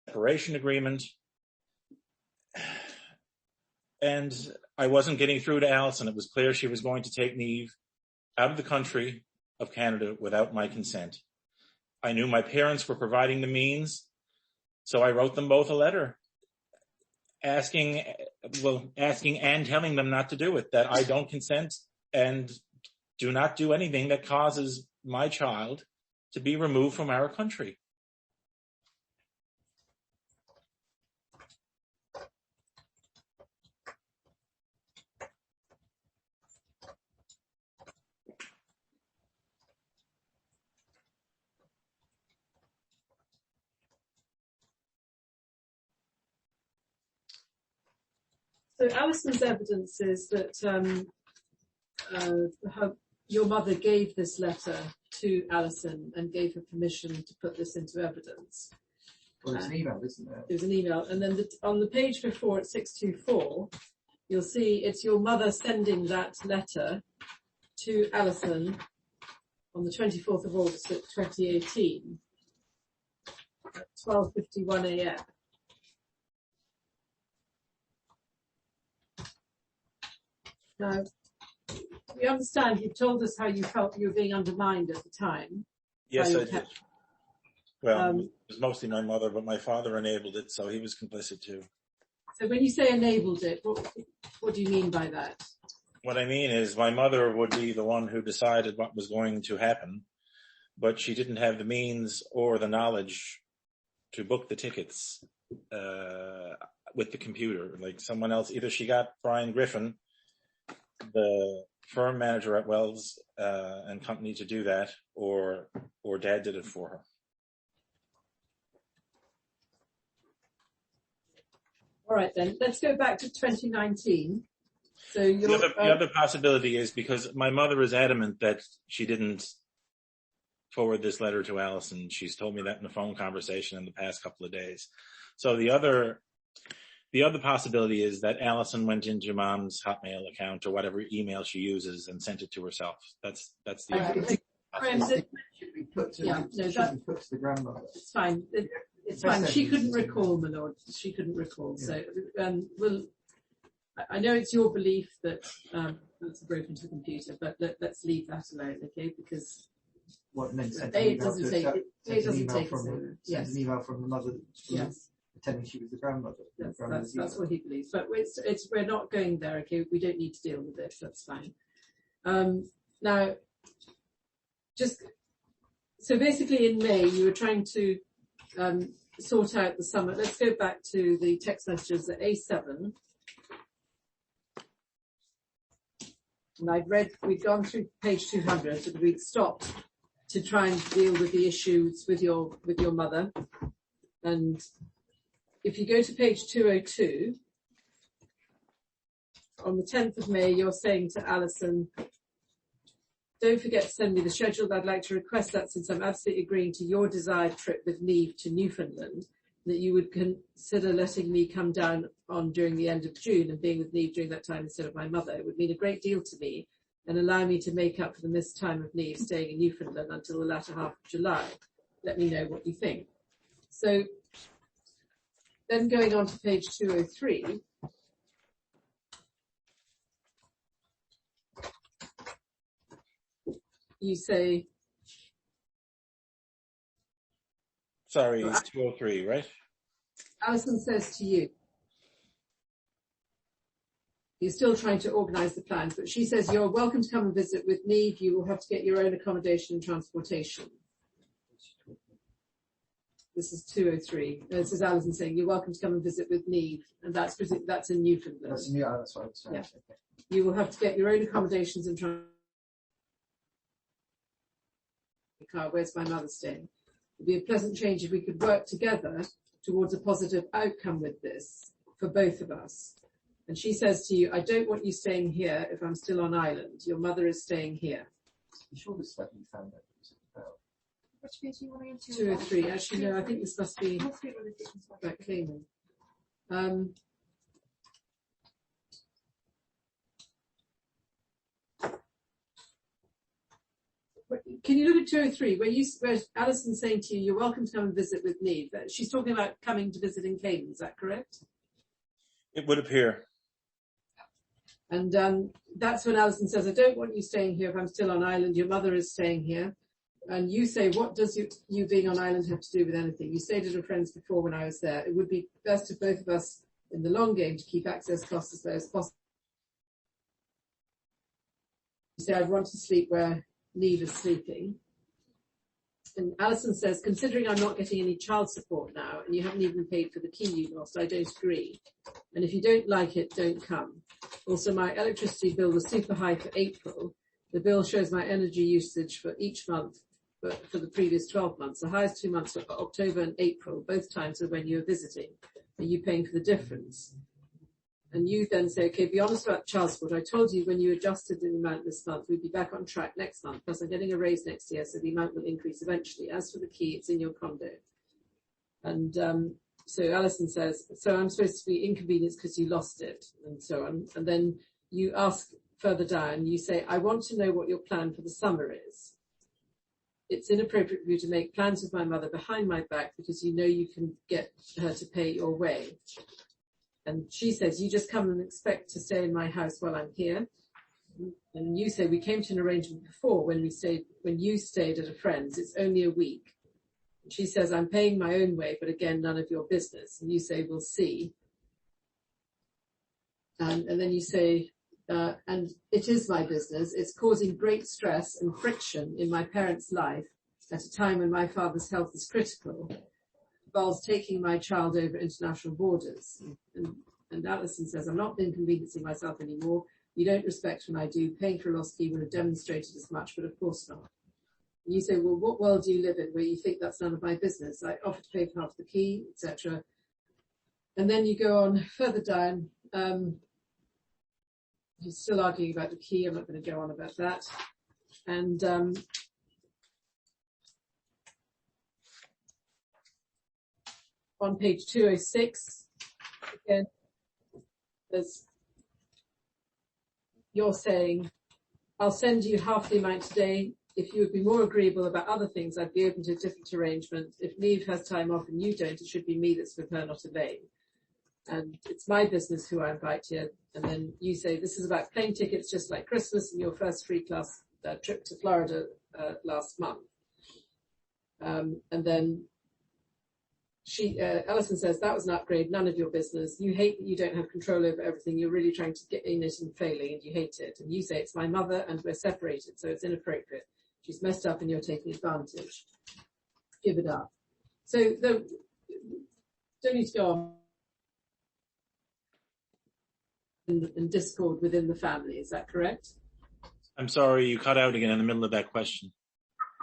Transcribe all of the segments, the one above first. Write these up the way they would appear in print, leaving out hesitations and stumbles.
separation agreement. And I wasn't getting through to Alison. It was clear she was going to take Niamh out of the country of Canada without my consent. I knew my parents were providing the means, so I wrote them both a letter asking and telling them not to do it, that I don't consent and do not do anything that causes my child to be removed from our country. So Alison's evidence is that your mother gave this letter to Alison and gave her permission to put this into evidence. Well, it's an email, isn't it? It was an email. And then on the page before at 624, you'll see it's your mother sending that letter to Alison on the 24th of August 2018 at 12:51 a.m. Now, we understand you told us how you felt you were being undermined at the time. Yes, I did. Well, it was mostly my mother, but my father enabled it, so he was complicit too. So when you say enabled it, what do you mean by that? What I mean is my mother would be the one who decided what was going to happen, but she didn't have the means or the knowledge to book the tickets with the computer. Like someone else, either she got Brian Griffin, the firm manager at Wells and Company, to do that, or Dad did it for her. All right, then. Let's go back to 2019. So the other possibility is because my mother is adamant that she didn't forward this letter to Alison. She's told me that in a phone conversation in the past couple of days. So the other possibility is that Alison went into Mom's Hotmail account or whatever email she uses and sent it to herself. That's the other. Should be put to the grandmother. It's fine. It's fine. She couldn't recall, my lord. She couldn't recall. Yeah. So, I know it's your belief that it's broken to the computer, but let's leave that alone, okay? Because it doesn't take an email from the mother. Yes. Pretending she was the grandmother. That's what he believes. But we're not going there, okay? We don't need to deal with this. That's fine. Now, so basically in May, you were trying to sort out the summer. Let's go back to the text messages at A7. And we'd gone through page 200, and we'd stopped to try and deal with the issues with your mother. And if you go to page 202, on the 10th of May, you're saying to Alison, don't forget to send me the schedule. I'd like to request that since I'm absolutely agreeing to your desired trip with Niamh to Newfoundland, that you would consider letting me come down on during the end of June and being with Niamh during that time instead of my mother. It would mean a great deal to me and allow me to make up for the missed time of Niamh staying in Newfoundland until the latter half of July. Let me know what you think. So then going on to page 203, you say... Sorry, it's 203, right? Alison says to you, you're still trying to organise the plans, but she says you're welcome to come and visit with Niamh. You will have to get your own accommodation and transportation. This is 203. This is Alison saying you're welcome to come and visit with Niamh, and that's in Newfoundland. That's what I was saying. Yeah. Okay. You will have to get your own accommodations and transportation. Where's my mother staying? It would be a pleasant change if we could work together towards a positive outcome with this for both of us. And she says to you, I don't want you staying here if I'm still on island. Your mother is staying here. You sure this stuff you found that was about? Which page do you want to go to? 203. Actually, no, I think this must be about Cayman. can you look at 203, where Alison's saying to you, you're welcome to come and visit with Neve. She's talking about coming to visit in Canaan, is that correct? It would appear. And that's when Alison says, I don't want you staying here if I'm still on island. Your mother is staying here. And you say, what does you being on island have to do with anything? You stayed at a friend's before when I was there. It would be best for both of us in the long game to keep access costs as low as possible. You say, I'd want to sleep where Neve is sleeping. And Alison says, considering I'm not getting any child support now, and you haven't even paid for the key you lost, I don't agree. And if you don't like it, don't come. Also, my electricity bill was super high for April. The bill shows my energy usage for each month, but for the previous 12 months. The highest 2 months were October and April. Both times are when you were visiting. Are you paying for the difference? And you then say, okay, be honest about child support. I told you when you adjusted the amount this month, we'd be back on track next month. Plus, I'm getting a raise next year, so the amount will increase eventually. As for the key, it's in your condo. And so Alison says, so I'm supposed to be inconvenienced because you lost it, and so on. And then you ask further down, you say, I want to know what your plan for the summer is. It's inappropriate for you to make plans with my mother behind my back because you know you can get her to pay your way. And she says, you just come and expect to stay in my house while I'm here. And you say, we came to an arrangement before when you stayed at a friend's. It's only a week. And she says, I'm paying my own way, but again, none of your business. And you say, we'll see. And then you say, and it is my business. It's causing great stress and friction in my parents' life at a time when my father's health is critical. Involves taking my child over international borders. And Alison says, I'm not inconveniencing myself anymore. You don't respect when I do. Paying for a lost key would have demonstrated as much, but of course not. And you say, well, what world do you live in where you think that's none of my business? I offer to pay for half the key, etc. And then you go on further down. You're still arguing about the key. I'm not going to go on about that. And on page 206, again, you're saying, I'll send you half the amount today. If you would be more agreeable about other things, I'd be open to a different arrangement. If Neve has time off and you don't, it should be me that's with her, not Elaine. And it's my business who I invite here. And then you say, this is about plane tickets, just like Christmas and your first free class trip to Florida last month. And then Alison says, that was an upgrade, none of your business. You hate that you don't have control over everything. You're really trying to get in it and failing, and you hate it. And you say, it's my mother and we're separated, so it's inappropriate. She's messed up and you're taking advantage. Give it up. So don't need to go on. And discord within the family, is that correct? I'm sorry, you cut out again in the middle of that question.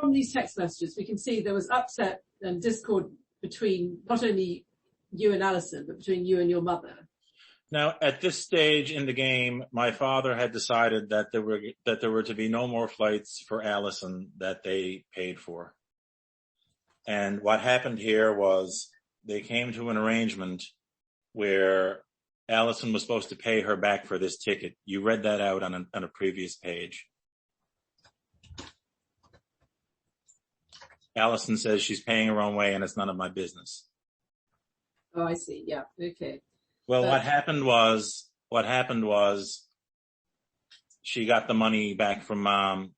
From these text messages, we can see there was upset and discord between not only you and Alison, but between you and your mother. Now, at this stage in the game, my father had decided that there were to be no more flights for Alison that they paid for. And what happened here was they came to an arrangement where Alison was supposed to pay her back for this ticket. You read that out on a previous page. Alison says she's paying her own way and it's none of my business. Oh, I see. Yeah. Okay. Well, what happened was she got the money back from Mom.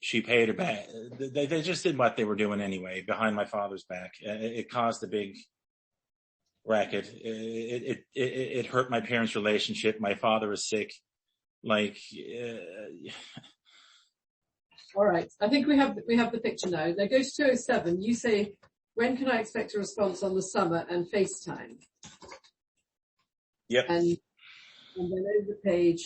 She paid her back. They just did what they were doing anyway, behind my father's back. It caused a big racket. It hurt my parents' relationship. My father is sick. All right. I think we have the picture now. Now go to 207. You say, when can I expect a response on the summer and FaceTime? Yep. And then over the page,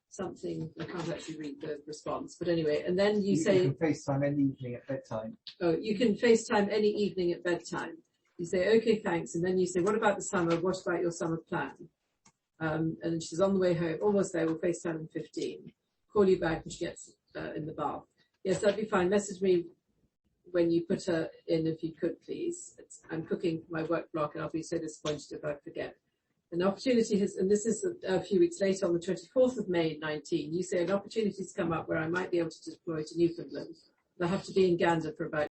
something, I can't actually read the response, but anyway, and then you say... You can FaceTime any evening at bedtime. Oh, you can FaceTime any evening at bedtime. You say, okay, thanks. And then you say, what about the summer? What about your summer plan? And then she's on the way home, almost there, we'll FaceTime in 15. Call you back when she gets in the bath. Yes, that'd be fine. Message me when you put her in, if you could, please. I'm cooking for my work block and I'll be so disappointed if I forget. An opportunity has, and this is a few weeks later on the 24th of May 19, you say an opportunity's come up where I might be able to deploy to Newfoundland. I have to be in Gander for about